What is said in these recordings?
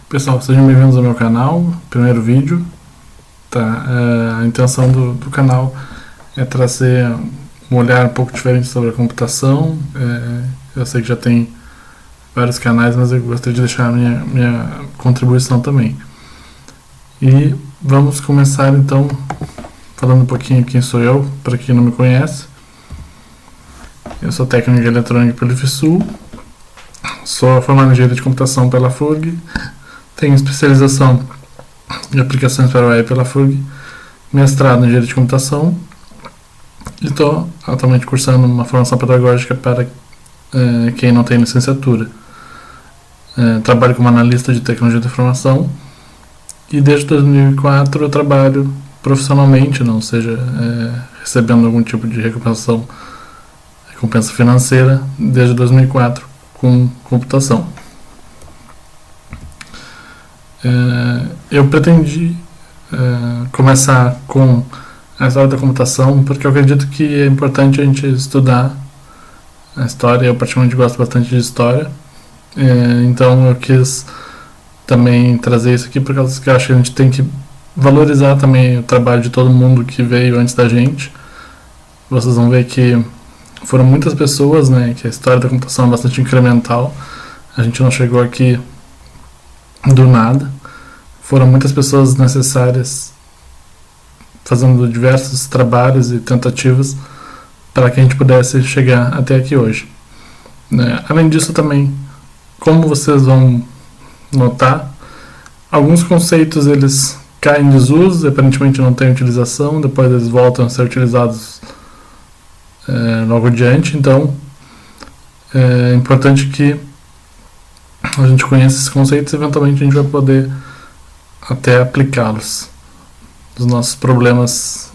Pessoal, sejam bem-vindos ao meu canal, primeiro vídeo. Tá? A intenção do canal é trazer um olhar um pouco diferente sobre a computação. Eu sei que já tem vários canais, mas eu gostaria de deixar a minha contribuição também. E vamos começar então falando um pouquinho quem sou eu, para quem não me conhece. Eu sou técnico em eletrônica pelo IFSU, sou formado em engenharia de computação pela FURG, tenho especialização em aplicações para web pela FURG, mestrado em engenharia de computação e estou atualmente cursando uma formação pedagógica para quem não tem licenciatura. Trabalho como analista de tecnologia da informação e desde 2004 eu trabalho profissionalmente, não seja recebendo algum tipo de recompensa financeira, desde 2004 com computação. Eu pretendi começar com a história da computação porque eu acredito que é importante a gente estudar a história. Eu particularmente gosto bastante de história, então eu quis também trazer isso aqui porque eu acho que a gente tem que valorizar também o trabalho de todo mundo que veio antes da gente. Vocês vão ver que foram muitas pessoas, né, que a história da computação é bastante incremental. A gente não chegou aqui do nada. Foram muitas pessoas necessárias fazendo diversos trabalhos e tentativas para que a gente pudesse chegar até aqui hoje. Além disso também, como vocês vão notar, alguns conceitos eles caem em desuso, aparentemente não têm utilização, depois eles voltam a ser utilizados logo adiante. Então é importante que a gente conheça esses conceitos e eventualmente a gente vai poder até aplicá-los nos nossos problemas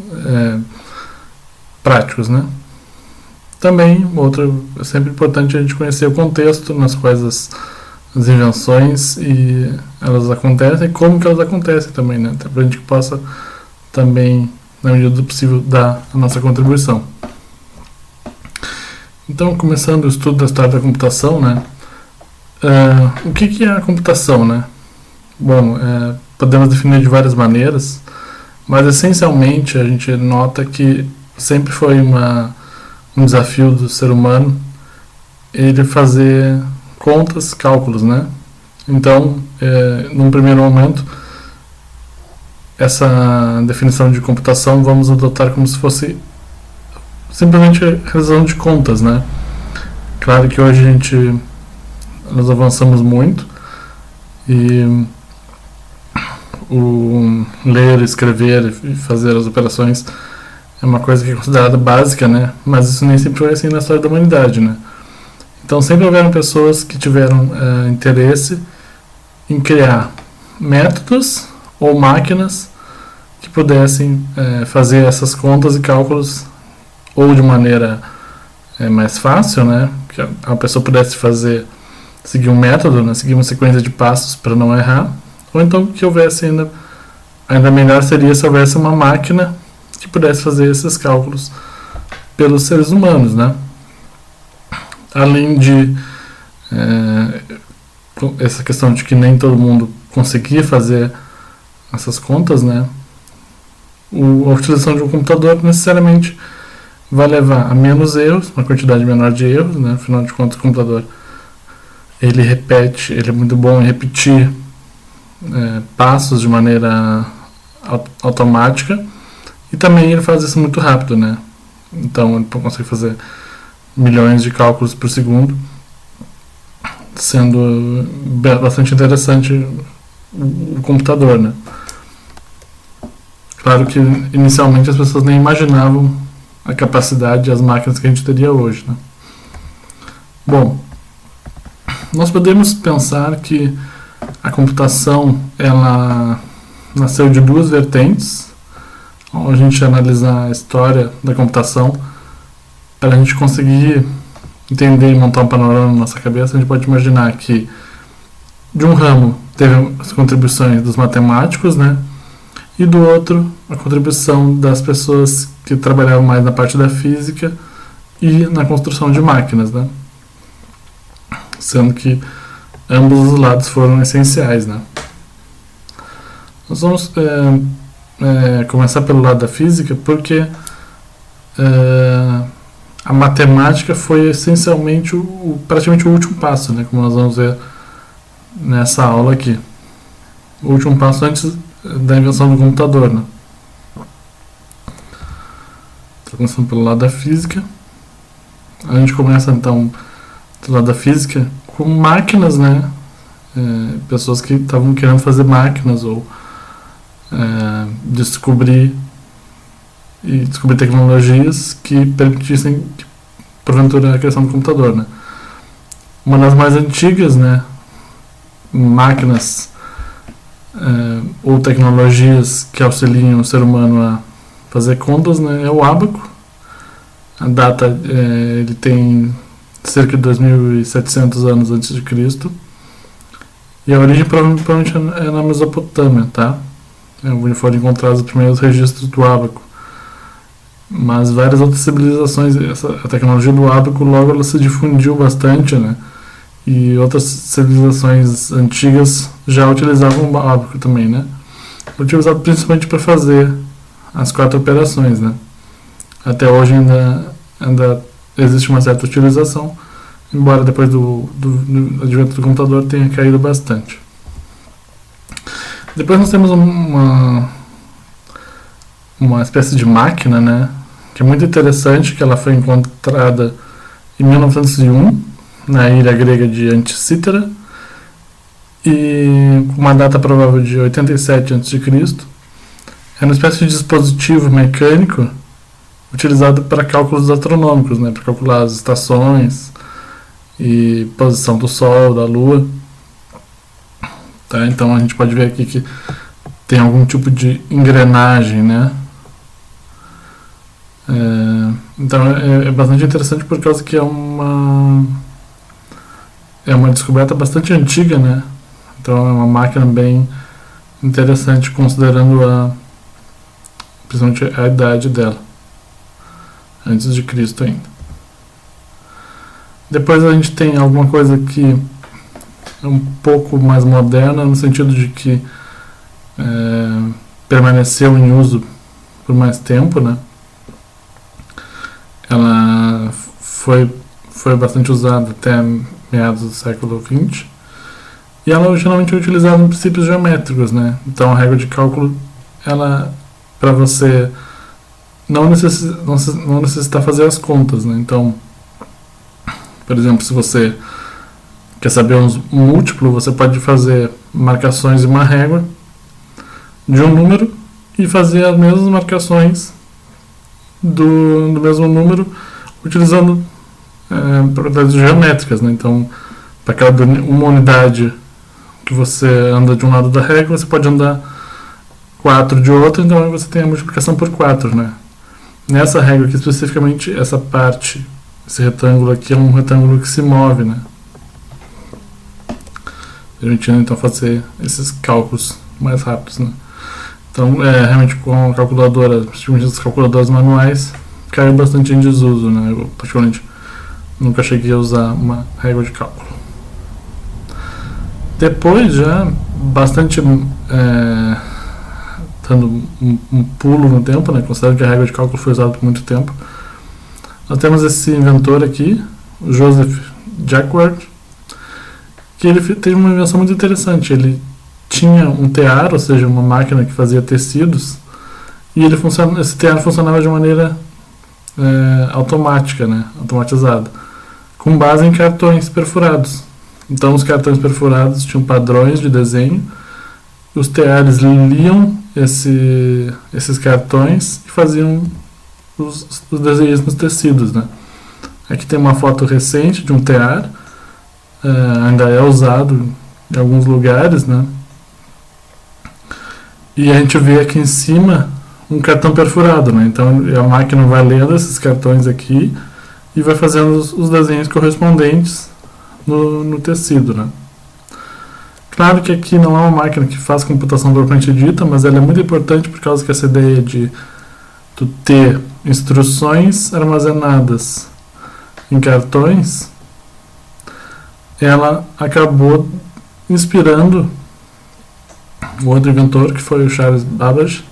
práticos, né? Também, é sempre importante a gente conhecer o contexto nas quais as invenções e elas acontecem e como que elas acontecem também, né? Para a gente possa também, na medida do possível, dar a nossa contribuição. Então, começando o estudo da história da computação, né? O que é a computação, né? Bom, podemos definir de várias maneiras, mas essencialmente a gente nota que sempre foi um desafio do ser humano ele fazer contas, cálculos, né? Então, num primeiro momento, essa definição de computação vamos adotar como se fosse simplesmente a realização de contas, né? Claro que hoje nós avançamos muito e o ler, escrever e fazer as operações é uma coisa que é considerada básica, né? Mas isso nem sempre foi assim na história da humanidade, né? Então sempre houveram pessoas que tiveram interesse em criar métodos ou máquinas que pudessem fazer essas contas e cálculos ou de maneira mais fácil, né? Que a pessoa pudesse seguir um método, né? Seguir uma sequência de passos para não errar, ou então que houvesse ainda melhor seria se houvesse uma máquina que pudesse fazer esses cálculos pelos seres humanos, né? Além de essa questão de que nem todo mundo conseguia fazer essas contas, né? A utilização de um computador necessariamente vai levar a menos erros, uma quantidade menor de erros, né? Afinal de contas, o computador ele é muito bom em repetir passos de maneira automática e também ele faz isso muito rápido, né? Então ele consegue fazer milhões de cálculos por segundo, sendo bastante interessante o computador, né? Claro que inicialmente as pessoas nem imaginavam a capacidade e as máquinas que a gente teria hoje, né? Bom, nós podemos pensar que a computação ela nasceu de duas vertentes. Ao a gente analisar a história da computação, para a gente conseguir entender e montar um panorama na nossa cabeça, a gente pode imaginar que de um ramo teve as contribuições dos matemáticos, né? E do outro, a contribuição das pessoas que trabalhavam mais na parte da física e na construção de máquinas, né? Sendo que ambos os lados foram essenciais, né? Nós vamos começar pelo lado da física, porque a matemática foi essencialmente praticamente o último passo, né, como nós vamos ver nessa aula aqui. O último passo antes da invenção do computador, né? Estou começando pelo lado da física. A gente começa então do lado da física com máquinas, né? Pessoas que estavam querendo fazer máquinas ou descobrir tecnologias que permitissem, porventura, a criação do computador, né? Uma das mais antigas, né, máquinas ou tecnologias que auxiliam o ser humano a fazer contas, né, é o ábaco. A data, ele tem cerca de 2.700 anos antes de Cristo. E a origem provavelmente é na Mesopotâmia, tá? Onde foram encontrados os primeiros registros do ábaco. Mas várias outras civilizações, a tecnologia do ábaco logo ela se difundiu bastante, né? E outras civilizações antigas já utilizavam o ábaco também, né? Utilizado principalmente para fazer as 4 operações, né? Até hoje ainda existe uma certa utilização, embora depois do advento do computador tenha caído bastante. Depois nós temos uma espécie de máquina, né, que é muito interessante, que ela foi encontrada em 1901 na ilha grega de Anticítera e com uma data provável de 87 a.C. É uma espécie de dispositivo mecânico utilizado para cálculos astronômicos, né, para calcular as estações e posição do Sol, da Lua. Tá? Então a gente pode ver aqui que tem algum tipo de engrenagem, né? Então é bastante interessante por causa que é uma descoberta bastante antiga, né? Então é uma máquina bem interessante considerando principalmente a idade dela, antes de Cristo ainda. Depois a gente tem alguma coisa que é um pouco mais moderna, no sentido de que permaneceu em uso por mais tempo, né? Ela foi bastante usada até meados do século XX e ela originalmente é utilizada em princípios geométricos, né? Então a regra de cálculo, ela, para você não necessitar fazer as contas, né? Então, por exemplo, se você quer saber um múltiplo, você pode fazer marcações em uma régua de um número e fazer as mesmas marcações do mesmo número utilizando propriedades geométricas, né? Então, para cada uma unidade que você anda de um lado da régua, você pode andar 4 de outro, então você tem a multiplicação por 4, né? Nessa régua aqui especificamente, essa parte, esse retângulo aqui é um retângulo que se move, né? Permitindo então fazer esses cálculos mais rápidos, né? Então, realmente com a calculadora, principalmente as calculadoras manuais, caiu bastante em desuso, né? Eu, particularmente, nunca cheguei a usar uma régua de cálculo. Depois, já bastante dando um pulo no tempo, né? Considerando que a régua de cálculo foi usada por muito tempo, nós temos esse inventor aqui, o Joseph Jacquard, que ele teve uma invenção muito interessante. Ele tinha um tear, ou seja, uma máquina que fazia tecidos, e esse tear funcionava de maneira automática, né? Automatizada, com base em cartões perfurados. Então os cartões perfurados tinham padrões de desenho, os teares liam esses cartões e faziam os desenhos nos tecidos, né? Aqui tem uma foto recente de um tear, ainda é usado em alguns lugares, né? E a gente vê aqui em cima um cartão perfurado, né? Então a máquina vai lendo esses cartões aqui e vai fazendo os desenhos correspondentes no tecido, né? Claro que aqui não é uma máquina que faz computação propriamente dita, mas ela é muito importante por causa que essa ideia de tu ter instruções armazenadas em cartões, ela acabou inspirando o outro inventor, que foi o Charles Babbage,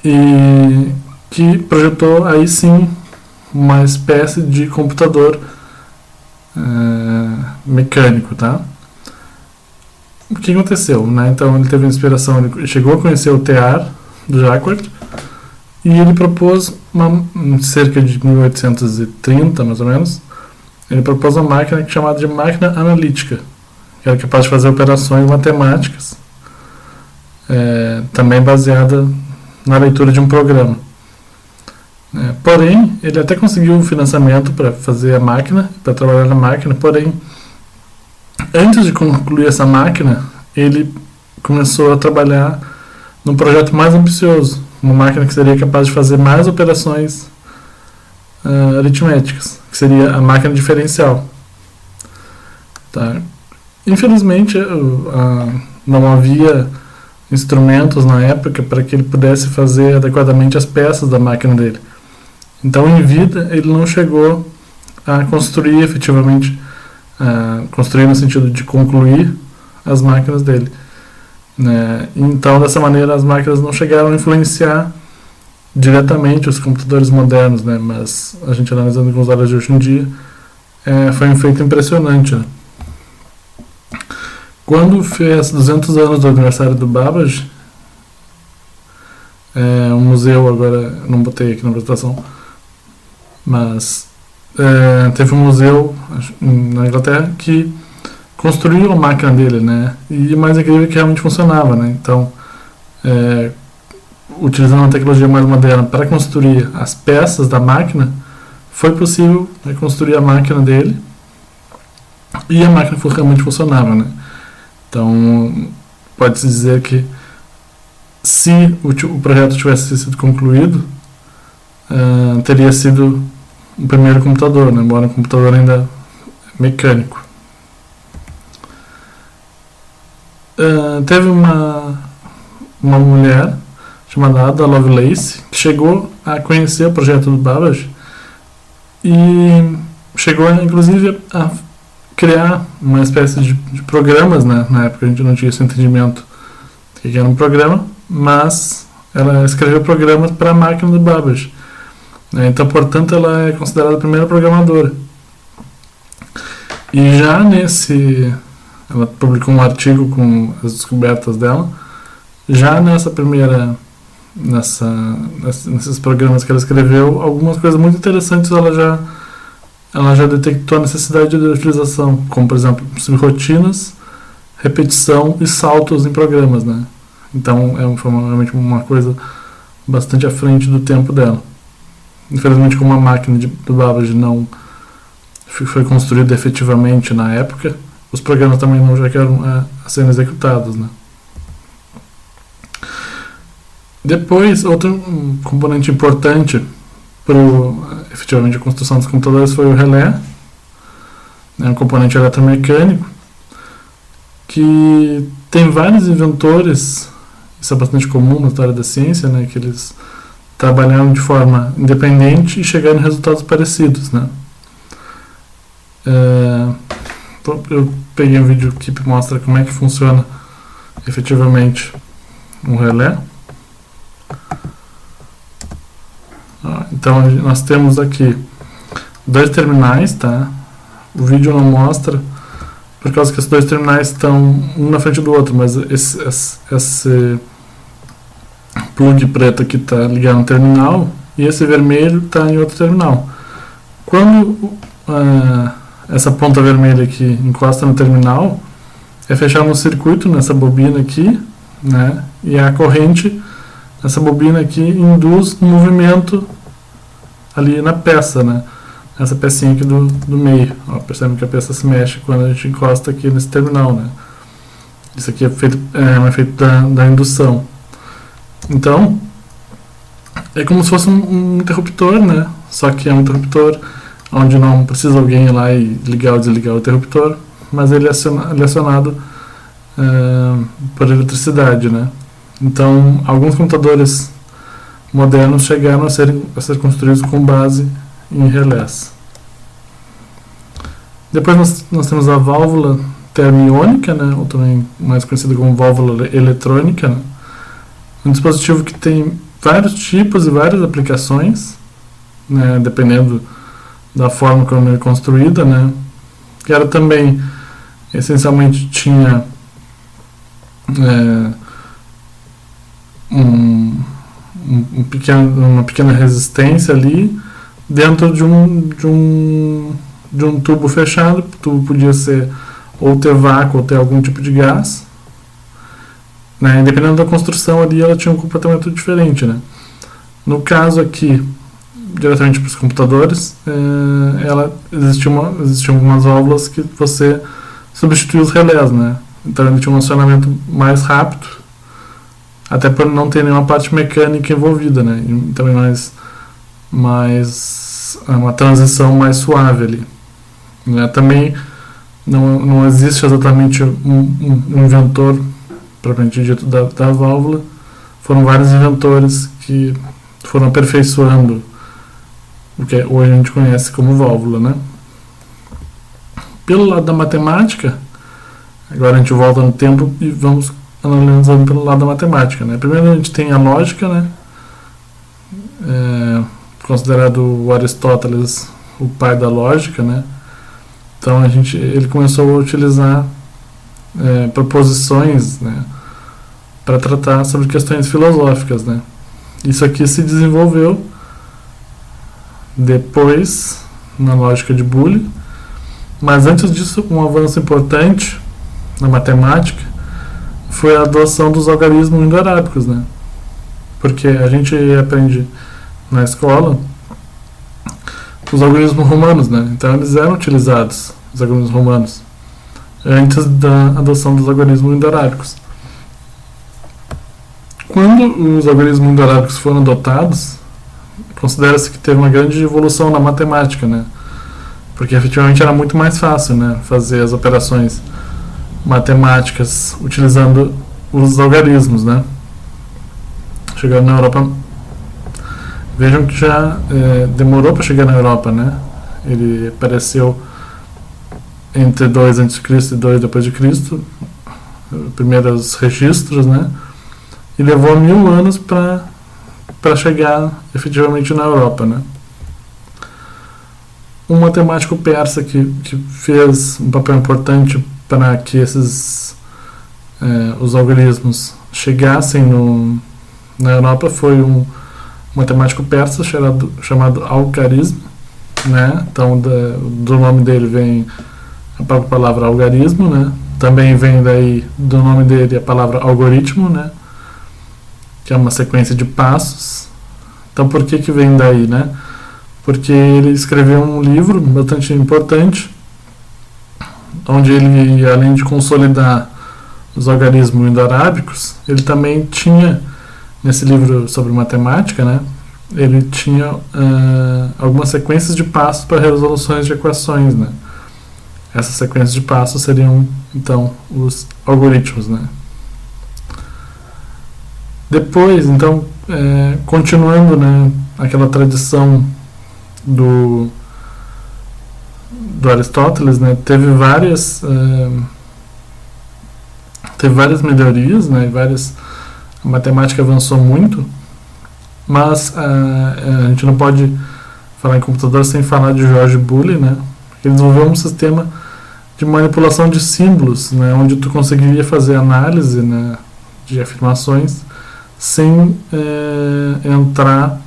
e que projetou aí sim uma espécie de computador mecânico, tá? O que aconteceu, né? Então ele teve inspiração, ele chegou a conhecer o TEAR do Jacquard e ele propôs cerca de 1830, mais ou menos, ele propôs uma máquina chamada de máquina analítica, que era capaz de fazer operações matemáticas, também baseada na leitura de um programa. Porém, ele até conseguiu um financiamento para fazer a máquina, para trabalhar na máquina, porém, antes de concluir essa máquina, ele começou a trabalhar num projeto mais ambicioso, uma máquina que seria capaz de fazer mais operações aritméticas, que seria a máquina diferencial. Tá? Infelizmente, não havia instrumentos na época para que ele pudesse fazer adequadamente as peças da máquina dele. Então, em vida, ele não chegou a construir efetivamente, construir no sentido de concluir as máquinas dele. Né? Então, dessa maneira, as máquinas não chegaram a influenciar diretamente os computadores modernos, né? Mas a gente analisando com os olhos de hoje em dia, foi um feito impressionante. Né? Quando fez 200 anos do aniversário do Babbage, um museu, agora não botei aqui na apresentação, mas teve um museu na Inglaterra que construiu a máquina dele, né? E o mais incrível é que realmente funcionava, né? Então, utilizando uma tecnologia mais moderna para construir as peças da máquina, foi possível construir a máquina dele e a máquina realmente funcionava, né? Então, pode-se dizer que se o projeto tivesse sido concluído, teria sido o primeiro computador, né? Embora um computador ainda mecânico. Teve uma mulher chamada Ada Lovelace que chegou a conhecer o projeto do Babbage e chegou inclusive a criar uma espécie de programas, né? Na época a gente não tinha esse entendimento do que era um programa, mas ela escreveu programas para a máquina do Babbage. Então, portanto, ela é considerada a primeira programadora. E já ela publicou um artigo com as descobertas dela. Já nesses programas que ela escreveu, algumas coisas muito interessantes ela já detectou a necessidade de utilização, como por exemplo rotinas, repetição e saltos em programas, né? Então foi realmente uma coisa bastante à frente do tempo dela. Infelizmente, como a máquina do Babbage não foi construída efetivamente na época, os programas também não chegaram a serem executados, né? Depois, outro componente importante para efetivamente a construção dos computadores foi o relé, um componente eletromecânico, que tem vários inventores, isso é bastante comum na história da ciência, né, que eles trabalharam de forma independente e chegaram em resultados parecidos, né. Eu peguei um vídeo aqui que mostra como é que funciona efetivamente um relé. Então nós temos aqui dois terminais, tá? O vídeo não mostra por causa que esses dois terminais estão um na frente do outro, mas esse plug preto aqui está ligado no terminal e esse vermelho está em outro terminal. Quando essa ponta vermelha aqui encosta no terminal, é fechado um circuito nessa bobina aqui, né? E a corrente nessa bobina aqui induz um movimento ali na peça, né? Essa pecinha aqui do meio. Ó, percebe que a peça se mexe quando a gente encosta aqui nesse terminal, né? Isso aqui é um efeito da indução. Então, é como se fosse um interruptor, né? Só que é um interruptor onde não precisa alguém ir lá e ligar ou desligar o interruptor, mas ele é acionado por eletricidade, né? Então, alguns computadores modernos chegaram a ser construídos com base em relés. Depois nós temos a válvula termiônica, né, ou também mais conhecida como válvula eletrônica, né, um dispositivo que tem vários tipos e várias aplicações, né, dependendo da forma como ele é construída, né, que era também, essencialmente, tinha uma pequena resistência ali dentro de um tubo fechado. O tubo podia ser ou ter vácuo ou ter algum tipo de gás, né? Dependendo da construção ali, ela tinha um comportamento diferente, né? No caso aqui, diretamente para os computadores, existiam algumas válvulas que você substituía os relés, né? Então ele tinha um acionamento mais rápido, até por não ter nenhuma parte mecânica envolvida, né? E também uma transição mais suave ali, né? Também não existe exatamente um inventor propriamente dito da válvula. Foram vários inventores que foram aperfeiçoando o que hoje a gente conhece como válvula, né? Pelo lado da matemática, agora a gente volta no tempo e vamos analisando pelo lado da matemática, né? Primeiro a gente tem a lógica, né? Considerado o Aristóteles o pai da lógica, né? Então ele começou a utilizar proposições, né, para tratar sobre questões filosóficas, né? Isso aqui se desenvolveu depois na lógica de Boole, mas antes disso um avanço importante na matemática foi a adoção dos algarismos indo-arábicos, né? Porque a gente aprende na escola os algoritmos romanos, né? Então eles eram utilizados, os algoritmos romanos, antes da adoção dos algoritmos indo-arábicos. Quando os algoritmos indo-arábicos foram adotados, considera-se que teve uma grande evolução na matemática, né? Porque efetivamente era muito mais fácil, né, fazer as operações matemáticas utilizando os algarismos, né? Chegando na Europa, vejam que já demorou para chegar na Europa, né? Ele apareceu entre 2 a.C. e 2 depois de Cristo, primeiros registros, né? E levou 1000 anos para chegar efetivamente na Europa, né? Um matemático persa que fez um papel importante para que os algoritmos chegassem na Europa foi um matemático persa chamado Al-Khwarizmi, né? Então do nome dele vem a própria palavra algarismo, né? Também vem daí do nome dele a palavra algoritmo, né? Que é uma sequência de passos. Então por que vem daí, né? Porque ele escreveu um livro bastante importante, onde ele, além de consolidar os algarismos indo-arábicos, ele também tinha, nesse livro sobre matemática, né, ele tinha algumas sequências de passos para resoluções de equações, né. Essas sequências de passos seriam, então, os algoritmos, né. Depois, então, continuando, né, aquela tradição do Aristóteles, né, teve várias melhorias, né, a matemática avançou muito, mas a gente não pode falar em computador sem falar de George Boole, né, ele desenvolveu um sistema de manipulação de símbolos, né, onde tu conseguiria fazer análise, né, de afirmações sem entrar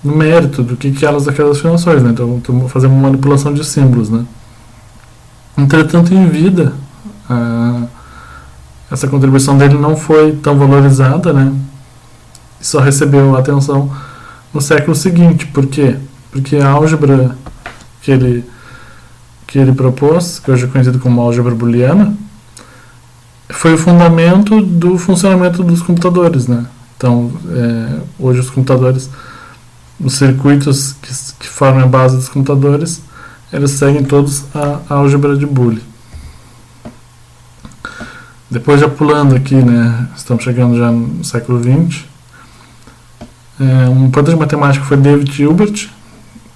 no mérito do que elas aquelas afirmações, né? Então fazer uma manipulação de símbolos, né? Entretanto, em vida, essa contribuição dele não foi tão valorizada, né? E só recebeu atenção no século seguinte. Por quê? Porque a álgebra que ele propôs, que hoje é conhecida como álgebra booleana, foi o fundamento do funcionamento dos computadores, né? Então, hoje os computadores, os circuitos que formam a base dos computadores, eles seguem todos a álgebra de Boole. Depois, já pulando aqui, né, estamos chegando já no século XX, um importante matemático foi David Hilbert,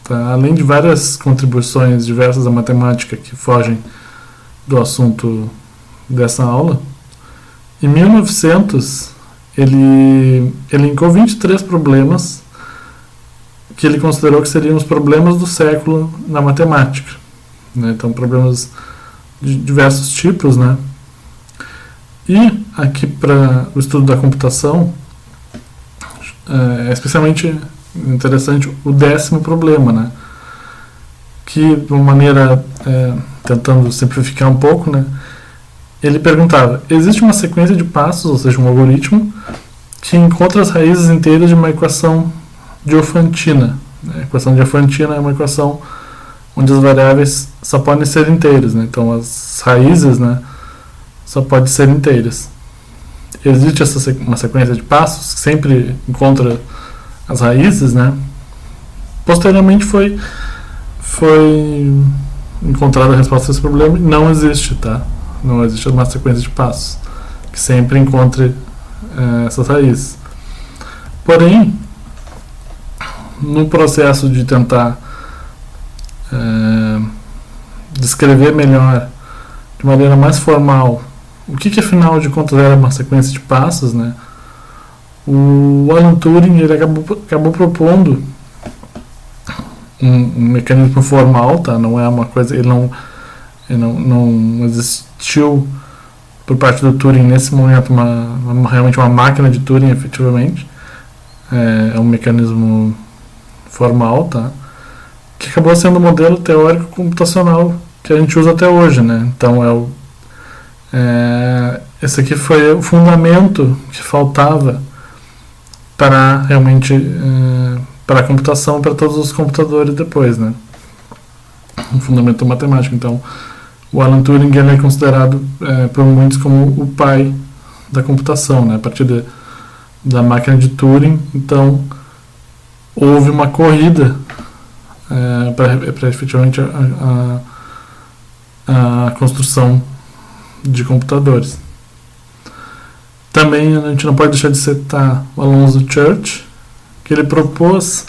tá? Além de várias contribuições diversas à matemática que fogem do assunto dessa aula. Em 1900, ele elencou 23 problemas que ele considerou que seriam os problemas do século na matemática, né? Então, problemas de diversos tipos, né? E aqui para o estudo da computação, é especialmente interessante o 10º problema, né? Que, de uma maneira, tentando simplificar um pouco, né? Ele perguntava: existe uma sequência de passos, ou seja, um algoritmo, que encontra as raízes inteiras de uma equação diofantina. A equação diofantina é uma equação onde as variáveis só podem ser inteiras, né? Então as raízes, né, só podem ser inteiras. Existe uma sequência de passos que sempre encontra as raízes, né? Posteriormente foi encontrada a resposta a esse problema e não existe, tá? Não existe uma sequência de passos que sempre encontre essas raízes. Porém, no processo de tentar descrever melhor, de maneira mais formal, o que afinal de contas era uma sequência de passos, né? O Alan Turing ele acabou propondo um mecanismo formal, tá? Não é uma coisa, ele não existiu por parte do Turing nesse momento realmente uma máquina de Turing, efetivamente. É um mecanismo formal, tá? Que acabou sendo o modelo teórico computacional que a gente usa até hoje, né? Então esse aqui foi o fundamento que faltava para realmente para a computação, para todos os computadores depois, né? Um fundamento matemático. Então, o Alan Turing ele é considerado por muitos como o pai da computação, né? A partir da máquina de Turing, então houve uma corrida para efetivamente a construção de computadores. Também a gente não pode deixar de citar o Alonzo Church, que ele propôs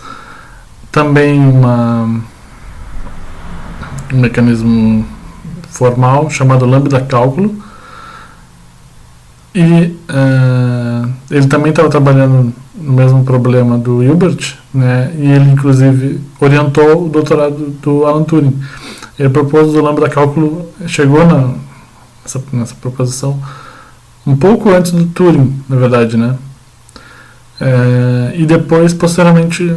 também um mecanismo formal chamado lambda cálculo, e ele também estava trabalhando no mesmo problema do Hilbert, né, e ele inclusive orientou o doutorado do Alan Turing. Ele propôs o lambda cálculo, chegou nessa proposição um pouco antes do Turing, na verdade, né? E depois, posteriormente,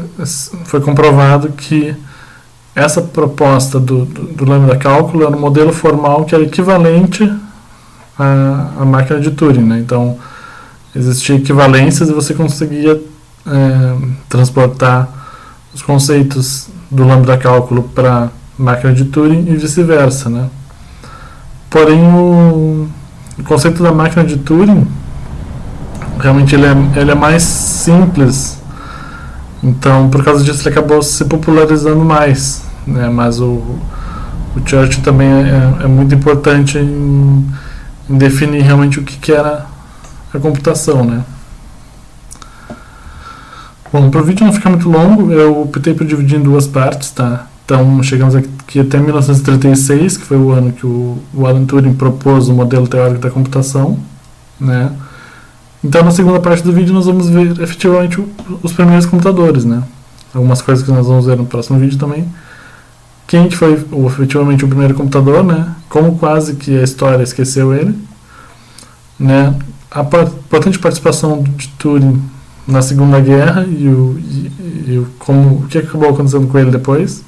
foi comprovado que essa proposta do lambda cálculo era um modelo formal que era equivalente à máquina de Turing, né? Então, existia equivalências e você conseguia transportar os conceitos do lambda cálculo para a máquina de Turing e vice-versa, né? Porém, o conceito da máquina de Turing realmente ele é mais simples, então por causa disso ele acabou se popularizando mais, né? Mas o Church também é muito importante em definir realmente o que era a computação, né? Bom, para o vídeo não ficar muito longo, eu optei por dividir em duas partes, tá? Então chegamos aqui até 1936, que foi o ano que o Alan Turing propôs o modelo teórico da computação, né? Então na segunda parte do vídeo nós vamos ver efetivamente os primeiros computadores, né? Algumas coisas que nós vamos ver no próximo vídeo também. Quem que foi efetivamente o primeiro computador, né? Como quase que a história esqueceu ele, né? A importante participação de Turing na Segunda Guerra e o que acabou acontecendo com ele depois.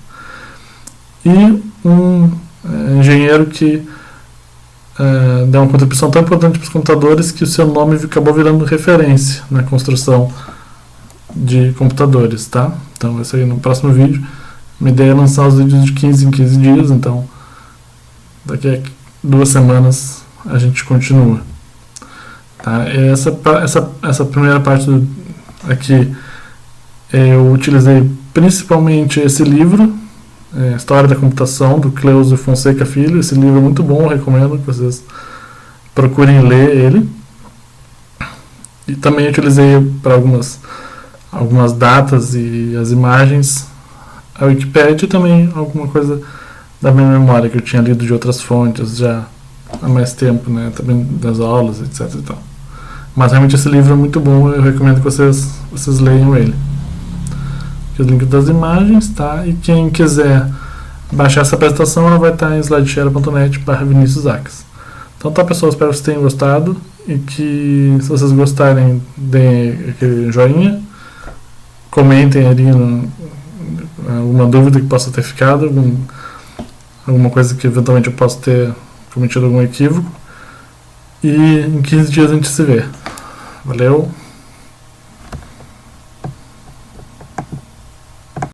E um engenheiro que deu uma contribuição tão importante para os computadores que o seu nome acabou virando referência na construção de computadores, tá? Então vai sair no próximo vídeo. Minha ideia é lançar os vídeos de 15 em 15 dias, então daqui a 2 semanas a gente continua. Tá? Essa primeira parte aqui eu utilizei principalmente esse livro, História da Computação, do Cleusio Fonseca Filho. Esse livro é muito bom, eu recomendo que vocês procurem ler ele. E também utilizei para algumas datas e as imagens a Wikipédia e também alguma coisa da minha memória que eu tinha lido de outras fontes já há mais tempo, né? Também das aulas, etc e tal. Mas realmente esse livro é muito bom, eu recomendo que vocês leiam ele. Aqui o link das imagens, tá? E quem quiser baixar essa apresentação, ela vai estar em slideshare.net/Vinicius Aques. Então tá, pessoal, espero que vocês tenham gostado e que, se vocês gostarem, deem aquele joinha, comentem ali alguma dúvida que possa ter ficado, alguma coisa que eventualmente eu possa ter cometido algum equívoco. E em 15 dias a gente se vê. Valeu!